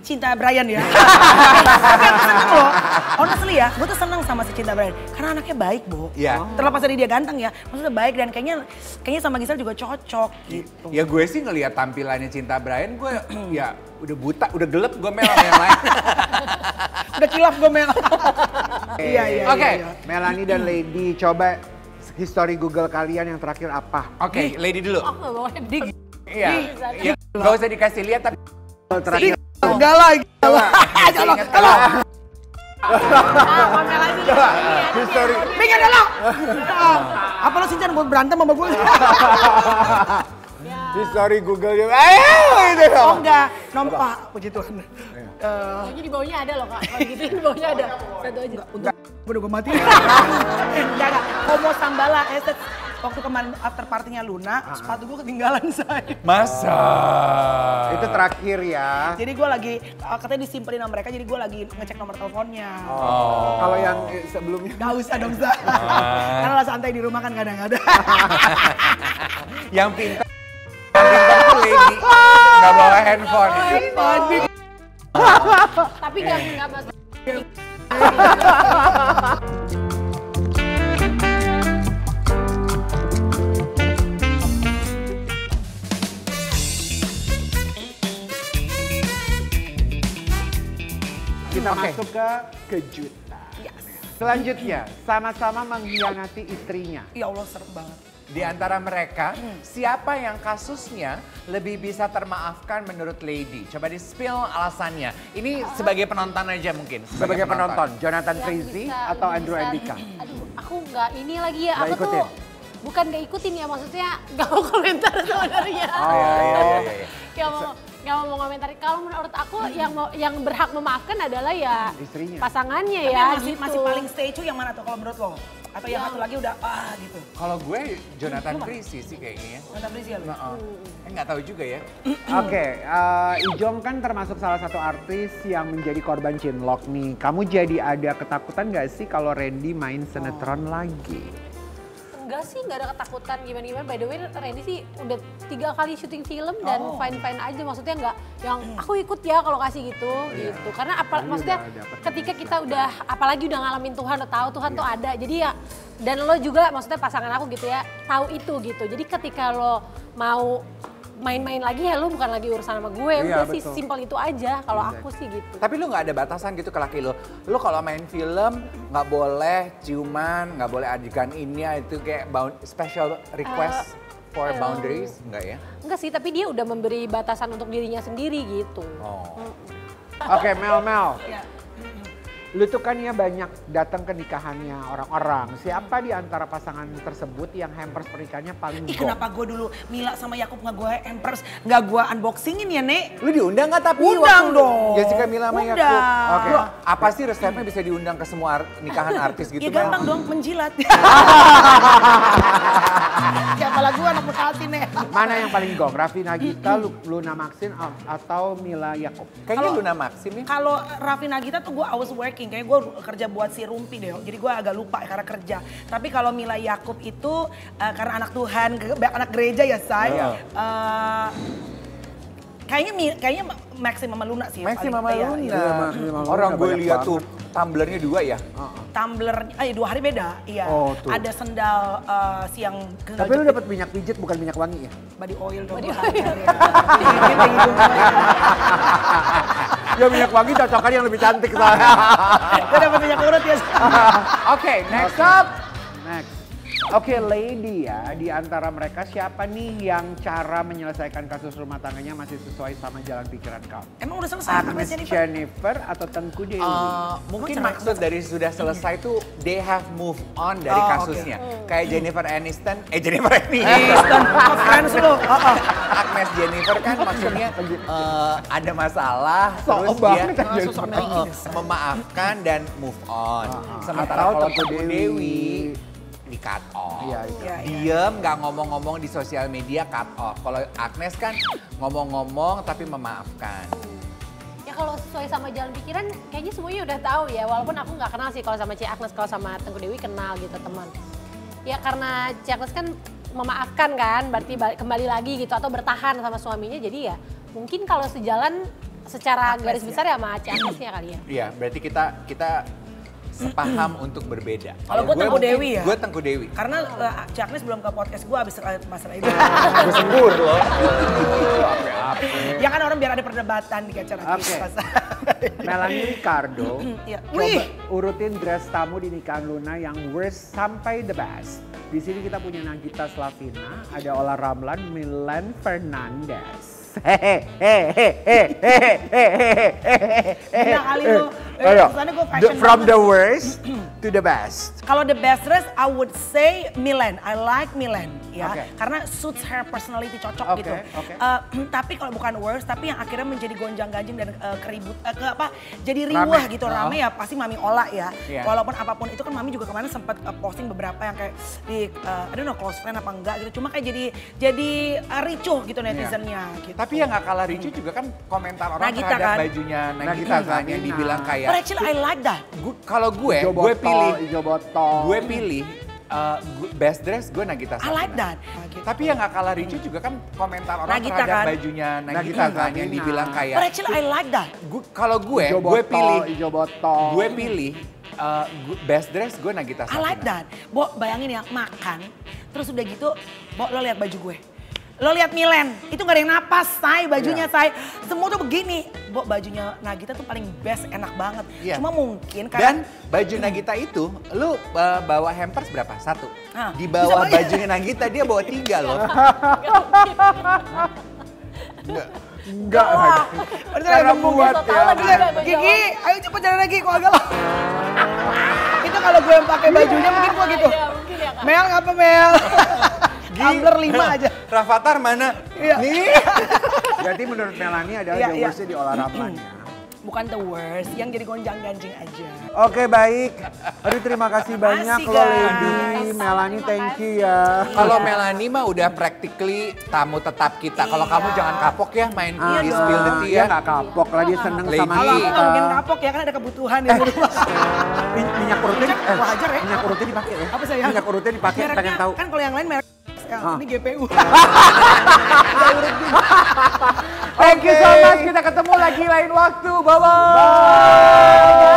B: Cinta Brian ya. Tapi aku seneng loh. Honestly ya, gue tuh seneng sama si Cinta Brian. Karena anaknya baik, Bo.
A: Iya.
B: Terlepas dari dia ganteng ya, maksudnya baik dan kayaknya sama Giselle juga cocok gitu.
A: Ya gue sih ngelihat tampilannya Cinta Brian, gue ya udah buta, udah gelap gue mel sama yang lain.
B: Udah kilaf gue Mel. Iya.
A: Oke.
B: iya.
C: Melanie dan Lady, coba history Google kalian yang terakhir apa?
A: Oke, Lady dulu.
D: Aku nggak bawa handphone.
A: Iya. Ya, gak usah dikasih lihat tapi
C: Terakhir.
B: Enggak lah.
A: ingat kalau
D: Pamer aja deh.
C: History.
B: Pengen dah lo. Apa lo Cinta buat berantem sama gue?
C: History Google juga. Ayo gitu.
B: Oh enggak, nompak. Puji Tuhan.
D: Kayaknya di bawahnya ada loh Kak. Kalau gitu di bawahnya ada. Satu aja.
B: Untuk udah gue mati. Enggak. Homo Sambala Estet. Waktu kemarin after partinya Luna, sepatu gue ketinggalan saya.
A: masa.
C: Itu terakhir ya.
B: Jadi gue lagi, katanya disimpenin sama mereka, jadi gue lagi ngecek nomor teleponnya.
A: Oh.
C: Kalau yang sebelumnya.
B: Gak usah dong, Zah. Karena lah santai di rumah kan kadang-kadang.
A: Yang pintar tuh Lady, nggak bawa handphone.
D: Tapi nggak masalah.
C: Kita
A: Oke.
C: masuk ke kejutan. Selanjutnya, sama-sama mengkhianati istrinya.
B: Ya Allah serem banget.
A: Di antara mereka, siapa yang kasusnya lebih bisa termaafkan menurut Lady? Coba di-spill alasannya. Ini sebagai penonton aja mungkin.
C: Sebagai penonton, Jonathan
D: Yang
C: Frizzy
D: bisa-
C: atau
D: lebih
C: Andrew
D: bisa-
C: Andika?
D: Aduh, aku nggak ini lagi ya.
C: Nggak
D: Aku
C: ikutin?
D: tuh bukan nggak ikutin ya, maksudnya nggak mau komentar sebenarnya.
C: Oh,
A: iya.
D: Nggak mau komentar. Kalau menurut aku yang berhak memaafkan adalah ya
C: Istrinya.
D: pasangannya
B: Tapi
D: ya.
B: yang
D: gitu.
B: masih paling stay itu yang mana tuh kalau menurut lo? Atau yang satu lagi udah gitu?
A: Kalau gue Jonathan Frizzy sih kayaknya.
B: Mantap Rizky ya lo?
A: Nggak tahu juga ya.
C: Oke, Ijong kan termasuk salah satu artis yang menjadi korban cinlok nih. Kamu jadi ada ketakutan nggak sih kalau Randy main sinetron lagi?
D: Enggak sih, nggak ada ketakutan gimana-gimana. By the way, Randy sih udah 3 kali syuting film dan fine-fine aja. Maksudnya nggak yang aku ikut ya kalau kasih gitu. gitu. Karena maksudnya
C: udah dapet
D: ketika kita udah, apalagi udah ngalamin Tuhan, udah tahu Tuhan tuh ada. Jadi ya, dan lo juga maksudnya pasangan aku gitu ya, tahu itu gitu. Jadi ketika lo mau main-main lagi ya lo bukan lagi urusan sama gue.
C: Iya,
D: Udah sih
C: betul.
D: simpel itu aja kalau aku sih gitu.
A: Tapi lu nggak ada batasan gitu ke laki lu. Lu kalau main film nggak boleh ciuman, nggak boleh adegan ini itu kayak special request for boundaries, enggak ya?
D: Enggak sih, tapi dia udah memberi batasan untuk dirinya sendiri gitu.
A: Oh.
C: Oke, Mel.
B: Ya.
C: Lu tuh kan ya banyak datang ke nikahannya orang-orang. Siapa di antara pasangan tersebut yang hampers pernikahannya paling
B: Ih,
C: gong?
B: kenapa gue dulu Mila sama Yakub nggak gue hampers, nggak gue unboxingin ya, Nek?
A: Lu diundang nggak tapi?
B: Undang dong.
A: Jessica Mila sama Yakub.
B: Undang.
A: Oke. Apa sih resepnya bisa diundang ke semua nikahan artis gitu?
B: Ya gampang dong, menjilat. Siapa lah gue anak Bekasi, Nek.
C: Mana yang paling gong? Raffi Nagita, Luna Maxine atau Mila Yakub?
A: Kayaknya Luna Maxim ya.
B: Kalau Raffi Nagita tuh gue I was working, kayaknya gue kerja buat si Rumpi deh, jadi gue agak lupa karena kerja. Tapi kalau Mila Yakub itu karena anak Tuhan, anak gereja ya saya. Kayaknya Maxim sama Luna sih.
A: Maxim
B: paling
A: sama
B: iya,
A: Luna.
B: iya.
A: Orang gue
C: banyak
A: lihat
C: banget.
A: tuh tumblernya 2 ya.
B: Tumbler, 2 hari beda, iya.
C: Oh, tuh.
B: Ada sendal siang.
C: Tapi lu dapat minyak pijet bukan minyak wangi ya?
B: body oil dong.
D: Body
B: gua
D: oil.
B: hajar ya. Dikit ya hidung gua.
C: Ya minyak wangi cocokan yang lebih cantik soalnya.
B: Gue dapet minyak urut ya.
A: Oke, next up.
C: Next. Oke, lady ya, di antara mereka siapa nih yang cara menyelesaikan kasus rumah tangganya masih sesuai sama jalan pikiran kamu?
B: Emang udah selesai?
C: Agnes Jennifer atau Tengku Dewi?
A: Mungkin maksud dari sudah selesai tuh they have moved on dari
B: Oh,
A: kasusnya.
B: oke.
A: Kayak Jennifer Aniston, Jennifer Aniston.
B: Aniston, friends lu.
A: Agnes Jennifer kan maksudnya ada masalah,
C: Sok
A: terus
C: banget
A: dia
C: kan Jennifer.
A: memaafkan dan move on. Sementara
C: Atau
A: kalau
C: Tengku
A: Tengku Dewi di cut off.
C: Iya, itu.
A: Diem, nggak ngomong-ngomong di sosial media, cut off. Kalau Agnes kan ngomong-ngomong tapi memaafkan.
D: Ya kalau sesuai sama jalan pikiran, kayaknya semuanya udah tahu ya. Walaupun aku nggak kenal sih kalau sama Ci Agnes, kalau sama Tengku Dewi kenal gitu teman. Ya karena Ci Agnes kan memaafkan kan, berarti kembali lagi gitu atau bertahan sama suaminya. Jadi ya mungkin kalau sejalan secara garis besar ya sama Ci Agnesnya kali ya.
A: Iya, berarti kita sepaham untuk berbeda.
B: Kalau gue Tengku Dewi ya.
A: Gue Tengku Dewi.
B: Karena Ci Agnes belum ke podcast gue abis masalah itu.
C: Gue sembur loh.
B: Ya kan orang biar ada perdebatan di acara
C: Oke.
B: kita.
C: Melanie Ricardo,
B: Iya.
C: coba
B: Wih.
C: urutin dress tamu di nikahan Luna yang worst sampai the best. Di sini kita punya Nagita Slavina, ada Ola Ramlan, Milan Fernandez.
B: Gila kali lu.
C: Ayo,
B: Kesannya gue fashion
C: from
B: banget.
C: the worst to the best.
B: Kalau the best dress, I would say Milan. I like Milan, ya,
C: Oke.
B: karena suits her personality cocok
C: Oke,
B: gitu.
C: oke.
B: Tapi kalau bukan worst, tapi yang akhirnya menjadi gonjang-ganjing dan jadi riuh
C: Rame.
B: gitu, rame ya pasti Mami Ola ya.
A: Iya.
B: Walaupun apapun itu kan Mami juga kemarin sempat posting beberapa yang kayak di, I don't know close friend apa enggak gitu. Cuma kayak jadi ricuh gitu netizennya. Gitu.
A: Tapi yang gak kalah ricu juga kan komentar orang
B: Nagita
A: terhadap
B: kan?
A: bajunya Nagita
C: Nagita
A: kan yang
C: Slavina.
A: dibilang kayak
B: But actually I like that.
A: kalau gue
C: Ijo botol.
A: pilih best dress gue Nagita
B: I
A: Slavina.
B: like that. Gitu.
A: Tapi yang gak kalah ricu juga kan komentar orang
B: Nagita
A: terhadap
B: kan?
A: bajunya Nagita
C: Nagita
A: kan yang
C: Slavina.
A: dibilang kayak
B: But actually I like that.
A: kalau gue
C: Ijo botol.
A: pilih best dress gue Nagita
B: I
A: Slavina.
B: like that. Bo, bayangin ya, makan, terus udah gitu, Bo, lo lihat baju gue. Lo lihat Milen, itu gak ada yang napas, say, bajunya say. Semua tuh begini. Bo, bajunya Nagita tuh paling best, enak banget.
A: Iya.
B: Cuma mungkin
A: Dan
B: karena...
A: baju Nagita itu, lu bawa hampers berapa? 1.
B: Ah,
A: Di bawah
B: bisa
A: bajunya Nagita dia bawa 3 loh.
C: Enggak.
B: Wah,
C: Cara buat
D: Tahu
C: ya.
D: lagi juga gue
B: Gigi, ayo cepet jalan lagi, kok agak lah. Itu kalau gue yang pakai bajunya mungkin gue gitu.
D: Iya, mungkin ya Kak.
B: Mel ngapa Mel? Tumbler 5 aja.
A: Rafathar mana?
B: Iya.
A: Nih.
C: Berarti menurut Melanie adalah
B: Iya,
C: the
B: iya.
C: worstnya di Ola Ramlan ya.
B: Bukan the worst, yang jadi gonjang-ganjing aja.
C: Oke baik. Aduh terima kasih banyak
B: Makasih,
C: loh
B: guys.
C: Lady. Melanie thank you ya.
A: Kalau Melanie mah udah practically tamu tetap kita. Kalau
B: Iya.
A: kamu jangan kapok ya main
B: Iya
A: di
B: dong.
A: spill the tea
C: Dia
A: ya.
C: gak kapok lah, dia seneng
A: Lady.
C: sama
B: Kalau aku
C: kita.
B: nggak mungkin kapok ya, kan ada kebutuhan di rumah.
C: Minyak urutnya,
B: Wah, hajar ya.
C: minyak urutnya dipakai ya.
B: Apa sayang?
C: Minyak urutnya dipakai,
B: Mereknya,
C: pengen tahu.
B: Kan kalau yang lain merek, ya, ini GPU.
A: Thank you so much. Kita ketemu lagi lain waktu. Bye-bye.